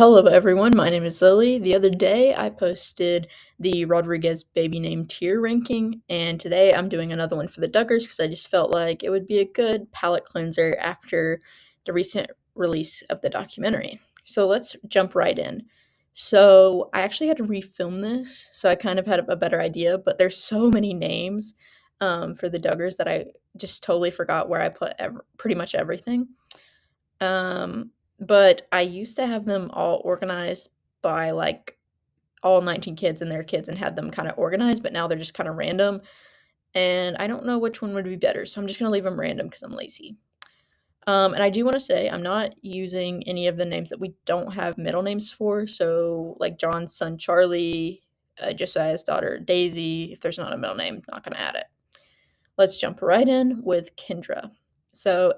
Hello everyone, my name is Lily. The other day I posted the Rodrigues baby name tier ranking, and today I'm doing another one for the Duggars because I just felt like it would be a good palate cleanser after the recent release of the documentary. So let's jump right in. So I actually had to refilm this, so I kind of had a better idea, but there's so many names for the Duggars that I just totally forgot where I put pretty much everything. But I used to have them all organized by, like, all 19 kids and their kids and had them kinda organized, but now they're just kinda random, and I don't know which one would be better, so I'm just gonna leave them random because 'cause I'm lazy. And I do wanna say I'm not using any of the names that we don't have middle names for, so, like, John's son, Charlie, Josiah's daughter, Daisy, if there's not a middle name, not gonna add it. Let's jump right in with Kendra. So,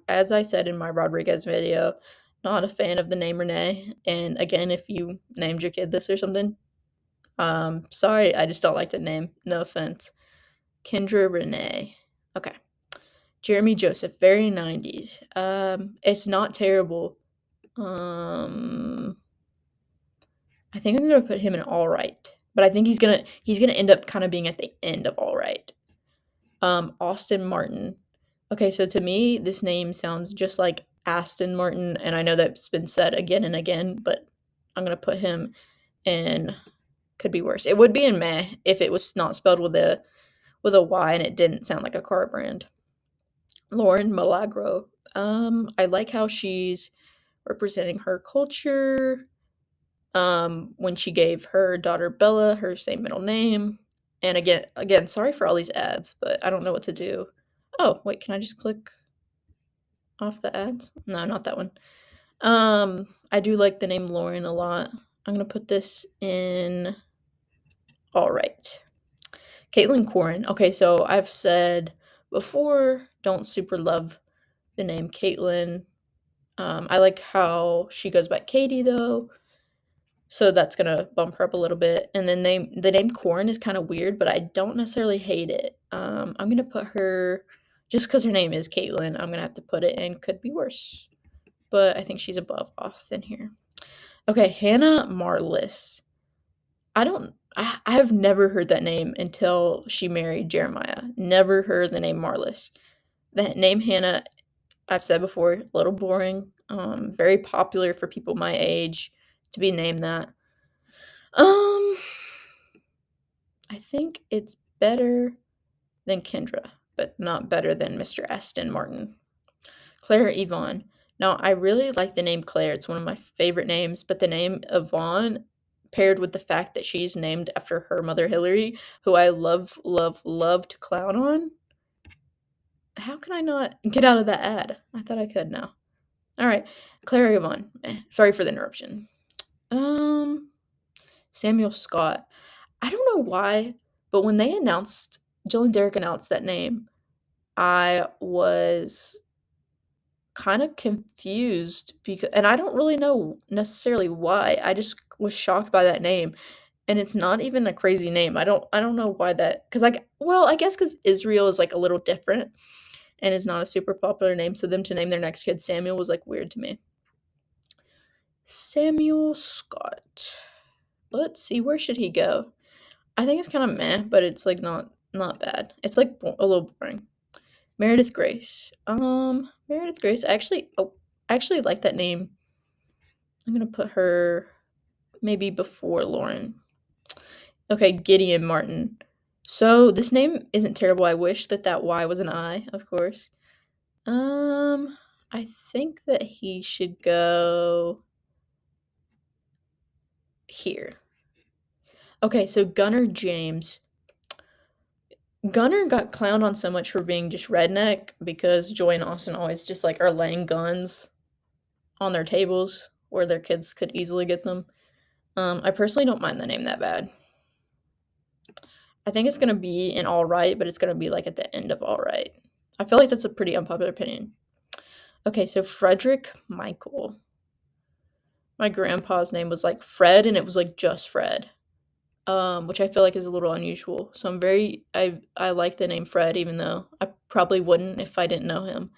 as I said in my Rodrigues video, not a fan of the name Renee. And again, if you named your kid this or something, sorry, I just don't like the name. No offense. Kendra Renee. Okay. Jeremy Joseph, very 90s. It's not terrible. I think I'm gonna put him in all right, but I think he's gonna end up kind of being at the end of all right. Austin Martin. Okay, so to me, this name sounds just like Aston Martin, and I know that's been said again and again, but I'm gonna put him in could be worse. It would be in meh if it was not spelled with a Y and it didn't sound like a car brand. Lauren Milagro. I like how she's representing her culture. When she gave her daughter Bella her same middle name. And again, sorry for all these ads, but I don't know what to do. Oh, wait, can I just click off the ads? No, not that one. I do like the name Lauren a lot. I'm gonna put this in all right. Caitlin Corin. Okay, so I've said before, don't super love the name Caitlin. I like how she goes by Katie though. So that's gonna bump her up a little bit. And then the name Corn is kind of weird, but I don't necessarily hate it. I'm gonna put her just because her name is Caitlin. I'm gonna have to put it in. Could be worse, but I think she's above Austin here. Okay, Hannah Marlis. I have never heard that name until she married Jeremiah. Never heard the name Marlis. The name Hannah, I've said before, a little boring. Very popular for people my age to be named that. Um, I think it's better than Kendra, but not better than Mr. Aston Martin. Claire Yvonne. Now, I really like the name Claire. It's one of my favorite names, but the name Yvonne, paired with the fact that she's named after her mother Hillary, who I love, love, love to clown on. How can I not get out of that ad? I thought I could now. All right, Claire Yvonne. Sorry for the interruption. Samuel Scott. I don't know why, but when Jill and Derek announced that name, I was kind of confused and I don't really know necessarily why. I just was shocked by that name, and it's not even a crazy name. I don't know why that because I guess because Israel is like a little different and is not a super popular name, so them to name their next kid Samuel was like weird to me. Samuel Scott. Let's see, where should he go? I think it's kind of meh, but it's like not bad. It's like a little boring. Meredith Grace. Meredith Grace. I actually like that name. I'm gonna put her maybe before Lauren. Okay, Gideon Martin. So this name isn't terrible. I wish that Y was an I, of course. I think that he should go here. Okay, so Gunnar James. Gunnar got clowned on so much for being just redneck because Joy and Austin always just like are laying guns on their tables where their kids could easily get them. I personally don't mind the name that bad. I think it's gonna be in all right, but it's gonna be like at the end of all right. I feel like that's a pretty unpopular opinion. Okay, so Frederick Michael. My grandpa's name was like Fred, and it was like just Fred. Which I feel like is a little unusual. So I like the name Fred, even though I probably wouldn't if I didn't know him.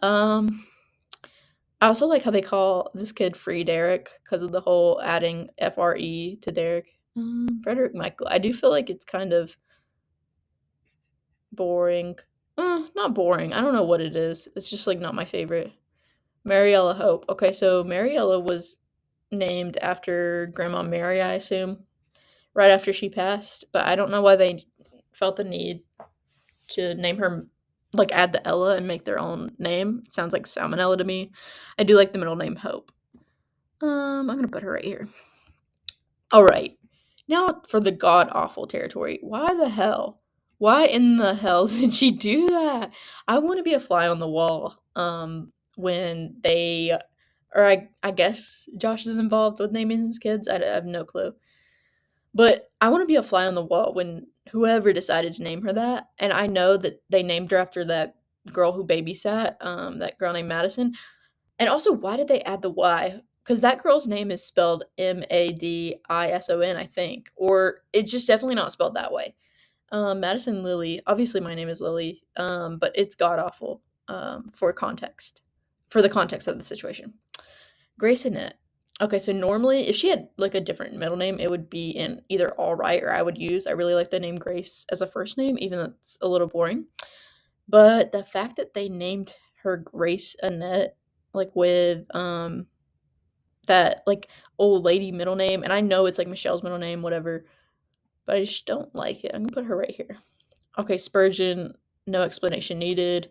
Um, I also like how they call this kid Free Derek because of the whole adding FRE to Derek. Frederick Michael. I do feel like it's kind of boring. Not boring. I don't know what it is. It's just like not my favorite. Mariella Hope. Okay, so Mariella was named after Grandma Mary, I assume, right after she passed. But I don't know why they felt the need to name her, like add the Ella and make their own name. It sounds like Salmonella to me. I do like the middle name Hope. I'm gonna put her right here. All right. Now for the god awful territory. Why the hell? Why in the hell did she do that? I want to be a fly on the wall. When they, or I guess Josh is involved with naming his kids. I have no clue. But I want to be a fly on the wall when whoever decided to name her that. And I know that they named her after that girl who babysat, that girl named Madison. And also, why did they add the Y? Because that girl's name is spelled Madison, I think. Or it's just definitely not spelled that way. Madison Lily. Obviously, my name is Lily, but it's god awful for context. For the context of the situation. Grace Annette. Okay, so normally, if she had like a different middle name, it would be in either all right or I would use. I really like the name Grace as a first name, even though it's a little boring. But the fact that they named her Grace Annette, like with that like old lady middle name, and I know it's like Michelle's middle name, whatever, but I just don't like it. I'm gonna put her right here. Okay, Spurgeon, no explanation needed.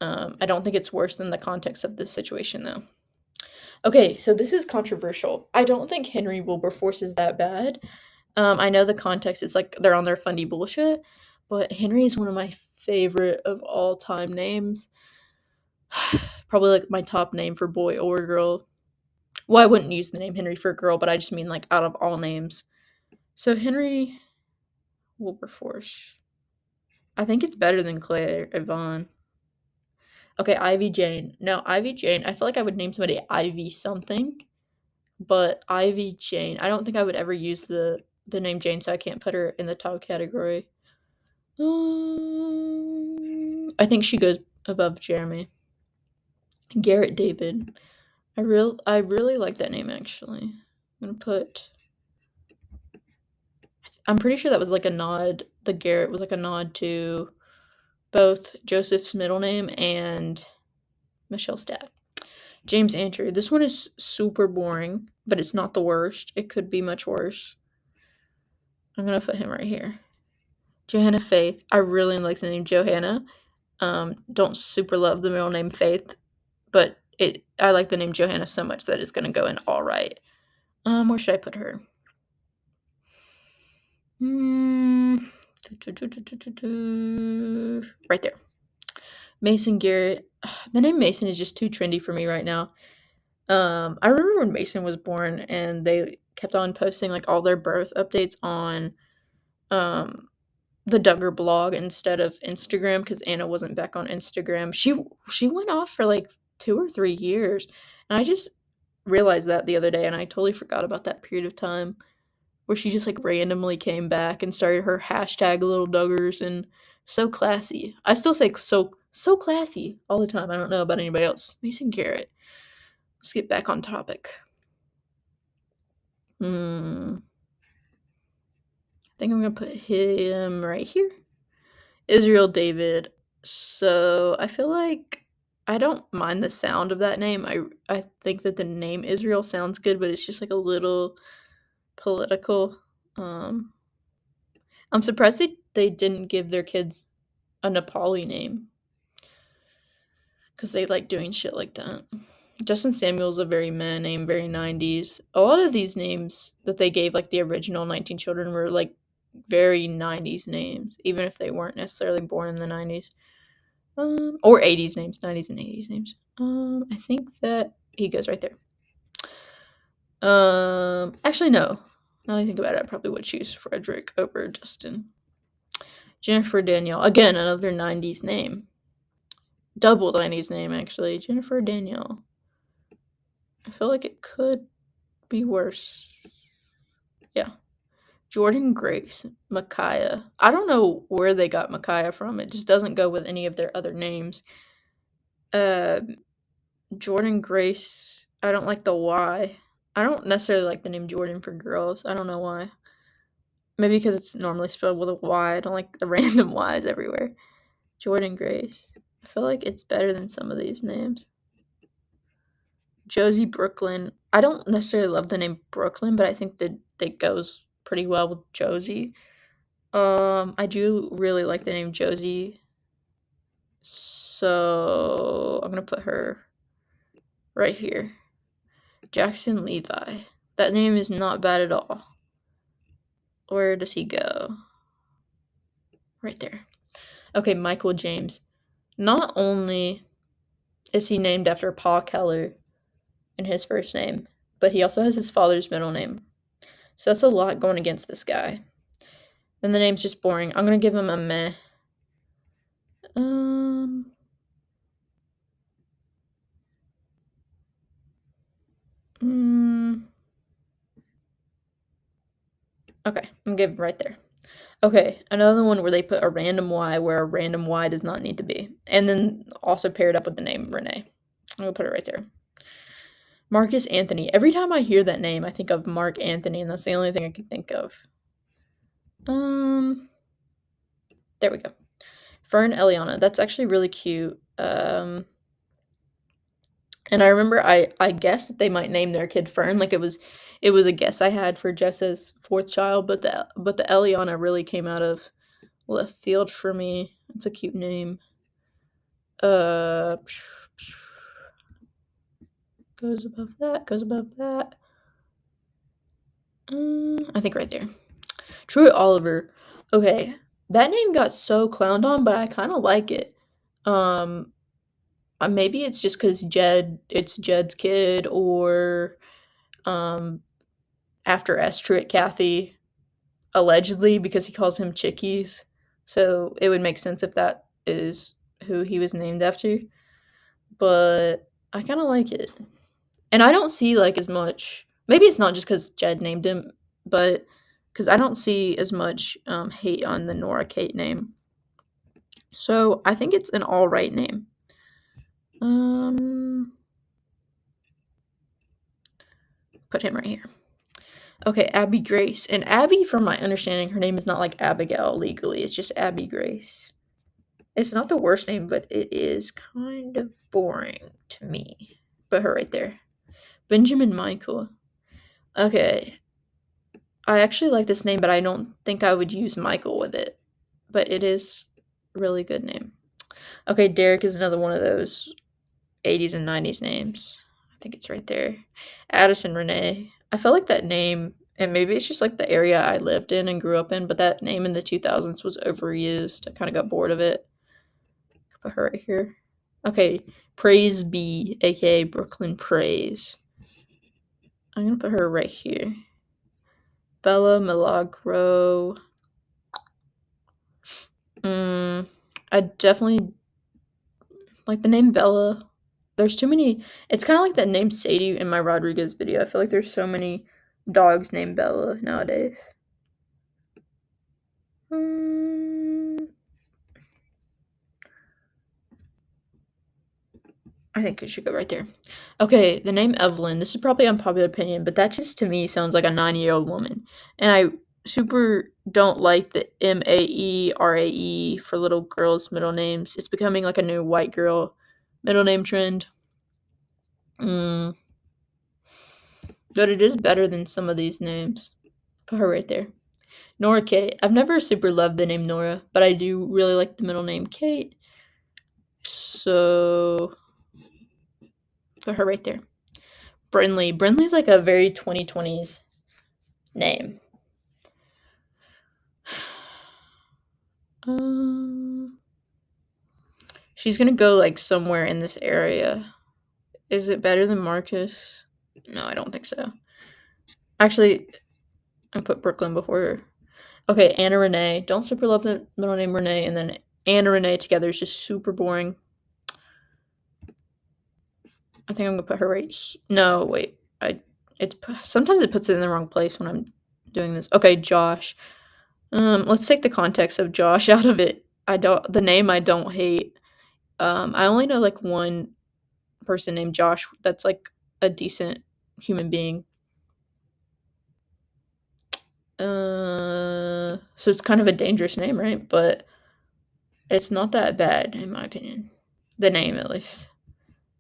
I don't think it's worse than the context of this situation though. Okay, so this is controversial. I don't think Henry Wilberforce is that bad. I know the context is like they're on their Fundie bullshit, but Henry is one of my favorite of all time names. Probably like my top name for boy or girl. Well, I wouldn't use the name Henry for a girl, but I just mean like out of all names. So Henry Wilberforce. I think it's better than Claire Yvonne. Okay, Ivy Jane. No, Ivy Jane. I feel like I would name somebody Ivy something, but Ivy Jane. I don't think I would ever use the name Jane, so I can't put her in the top category. I think she goes above Jeremy. Garrett David. I really like that name actually. I'm pretty sure that was like a nod. The Garrett was like a nod to both Joseph's middle name and Michelle's dad. James Andrew. This one is super boring, but it's not the worst. It could be much worse. I'm gonna put him right here. Johanna Faith. I really like the name Johanna. Don't super love the middle name Faith, but I like the name Johanna so much that it's gonna go in all right. Where should I put her? Right there. Mason Garrett. The name Mason is just too trendy for me right now. I remember when Mason was born and they kept on posting like all their birth updates on the Duggar blog instead of Instagram because Anna wasn't back on Instagram. She went off for like 2 or 3 years, and I just realized that the other day, and I totally forgot about that period of time where she just like randomly came back and started her hashtag little Duggars and so classy. I still say so classy all the time. I don't know about anybody else. Mason Garrett. Let's get back on topic. I think I'm gonna put him right here. Israel David. So I feel like I don't mind the sound of that name. I think that the name Israel sounds good, but it's just like a little political. I'm surprised they didn't give their kids a Nepali name because they like doing shit like that. Justin Samuel's a very meh name, very 90s. A lot of these names that they gave, like the original 19 Children, were like very 90s names, even if they weren't necessarily born in the 90s. Or 80s names, 90s and 80s names. I think that he goes right there. Actually, no. Now that I think about it, I probably would choose Frederick over Justin. Jennifer Danielle. Again, another 90s name. Double 90s name, actually. Jennifer Danielle. I feel like it could be worse. Yeah. Jordan Grace. Micaiah. I don't know where they got Micaiah from. It just doesn't go with any of their other names. Jordan Grace. I don't like the Y. I don't necessarily like the name Jordan for girls. I don't know why. Maybe because it's normally spelled with a Y. I don't like the random Y's everywhere. Jordan Grace. I feel like it's better than some of these names. Josie Brooklyn. I don't necessarily love the name Brooklyn, but I think that it goes pretty well with Josie. I do really like the name Josie. So I'm gonna put her right here. Jackson Levi. That name is not bad at all. Where does he go? Right there. Okay, Michael James. Not only is he named after Paul Keller in his first name, but he also has his father's middle name. So that's a lot going against this guy. And the name's just boring. I'm gonna give him a meh. Okay, I'm gonna give it right there. Okay, another one where they put a random Y where a random Y does not need to be. And then also paired up with the name Renee. I'm gonna put it right there. Marcus Anthony. Every time I hear that name, I think of Mark Anthony, and that's the only thing I can think of. There we go. Fern Eliana. That's actually really cute. And I remember I guessed that they might name their kid Fern. Like it was a guess I had for Jessa's fourth child, but the Eliana really came out of left field for me. It's a cute name. Goes above that. I think right there. Troy Oliver. Okay, that name got so clowned on, but I kind of like it. Maybe it's just because it's Jed's kid, or after S. Truett Cathy, allegedly, because he calls him Chickies. So it would make sense if that is who he was named after. But I kind of like it. And I don't see like as much. Maybe it's not just because Jed named him, but because I don't see as much hate on the Nora Kate name. So I think it's an all right name. Put him right here. Okay, Abby Grace. And Abby, from my understanding, her name is not like Abigail legally. It's just Abby Grace. It's not the worst name, but it is kind of boring to me. Put her right there. Benjamin Michael. Okay. I actually like this name, but I don't think I would use Michael with it. But it is a really good name. Okay, Derek is another one of those 80s and 90s names. I think it's right there. Addison Renee. I feel like that name, and maybe it's just like the area I lived in and grew up in, but that name in the 2000s was overused. I kind of got bored of it. Put her right here. Okay, Praise B, aka Brooklyn Praise. I'm gonna put her right here. Bella Milagro. I definitely like the name Bella. There's too many. It's kind of like that name Sadie in my Rodrigues video. I feel like there's so many dogs named Bella nowadays. I think it should go right there. Okay, the name Evelyn. This is probably unpopular opinion, but that just to me sounds like a 9-year-old woman. And I super don't like the Maerae for little girls' middle names. It's becoming like a new white girl middle name trend. But it is better than some of these names. Put her right there. Nora Kate. I've never super loved the name Nora, but I do really like the middle name Kate. So put her right there. Brinley. Brinley's like a very 2020s name. She's gonna go like somewhere in this area. Is it better than Marcus? No, I don't think so. Actually, I put Brooklyn before her. Okay, Anna Renee. Don't super love the middle name Renee, and then Anna Renee together is just super boring. I think I'm gonna put her right. No, wait. Sometimes it puts it in the wrong place when I'm doing this. Okay, Josh. Let's take the context of Josh out of it. The name I don't hate. I only know like one person named Josh that's like a decent human being. So it's kind of a dangerous name, right? But it's not that bad, in my opinion. The name, at least.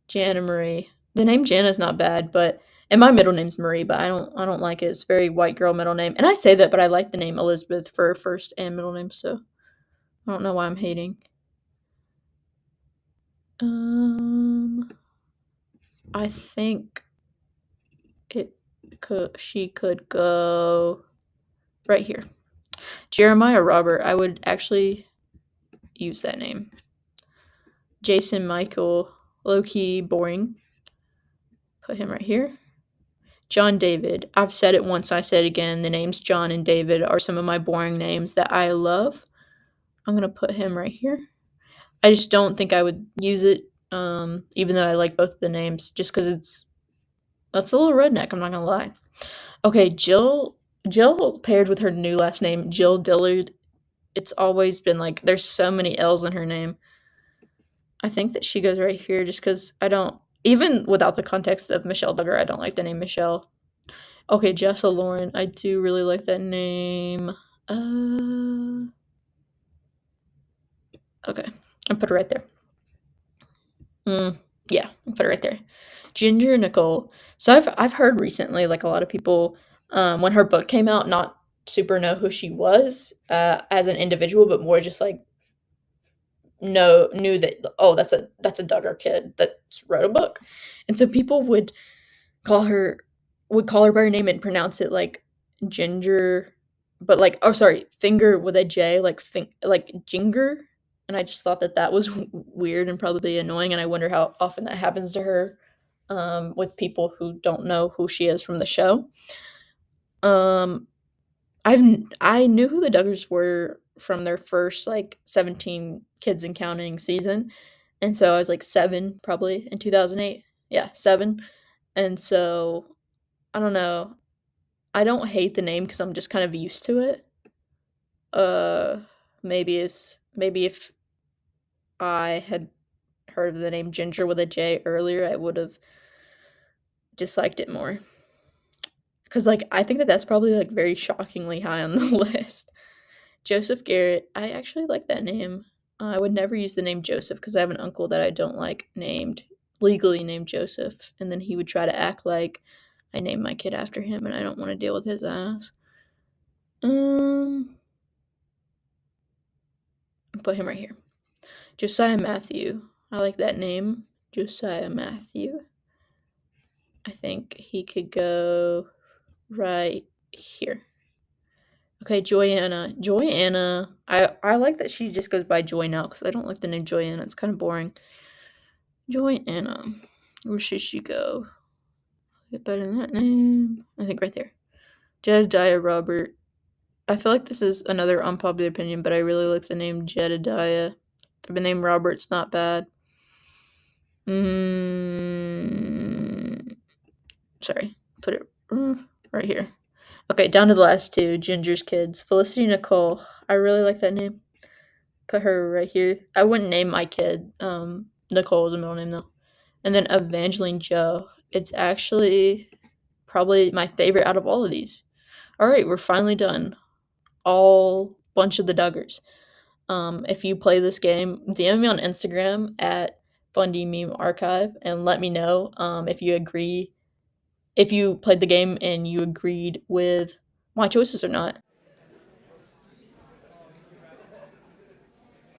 Jana Marie. The name Jana's not bad, but and my middle name's Marie, but I don't like it. It's a very white girl middle name. And I say that, but I like the name Elizabeth for first and middle name, so I don't know why I'm hating. I think she could go right here. Jeremiah Robert. I would actually use that name. Jason Michael, low key boring. Put him right here. John David. I've said it once, I said it again. The names John and David are some of my boring names that I love. I'm gonna put him right here. I just don't think I would use it, even though I like both of the names, just because that's a little redneck. I'm not gonna lie. Okay, Jill paired with her new last name, Jill Dillard. It's always been like there's so many L's in her name. I think that she goes right here just because I don't, even without the context of Michelle Duggar, I don't like the name Michelle. Okay, Jessa Lauren. I do really like that name. Okay, I'll put it right there. Yeah, I'll put it right there. Ginger Nicole. So I've heard recently, like a lot of people, when her book came out, not super know who she was as an individual, but more just like knew that, oh, that's a Duggar kid that wrote a book, and so people would call her by her name and pronounce it like Ginger, but like, oh sorry, finger with a J, like like Jinger, and I just thought that was weird and probably annoying, and I wonder how often that happens to her with people who don't know who she is from the show. I knew who the Duggars were from their first like 17 Kids and Counting season, and so I was like 7 probably in 2008. Yeah, 7, and so I don't know. I don't hate the name because I'm just kind of used to it. Uh, maybe if I had heard of the name Ginger with a J earlier, I would have disliked it more. Because like I think that's probably like very shockingly high on the list. Joseph Garrett. I actually like that name. I would never use the name Joseph because I have an uncle that I don't like legally named Joseph, and then he would try to act like I named my kid after him, and I don't want to deal with his ass. Put him right here. Josiah Matthew. I like that name. Josiah Matthew. I think he could go right here. Okay, Joyanna. Joyanna. I like that she just goes by Joy now because I don't like the name Joyanna. It's kind of boring. Joyanna. Where should she go? Get better than that name. I think right there. Jedediah Robert. I feel like this is another unpopular opinion, but I really like the name Jedediah. The name Robert's not bad. Sorry. Put it right here. Okay, down to the last two. Ginger's kids. Felicity Nicole. I really like that name. Put her right here. I wouldn't name my kid. Nicole is a middle name though. And then Evangeline Joe. It's actually probably my favorite out of all of these. All right, we're finally done. All bunch of the Duggars. If you play this game, DM me on Instagram at Fundie Meme Archive and let me know if you agree, if you played the game and you agreed with my choices or not.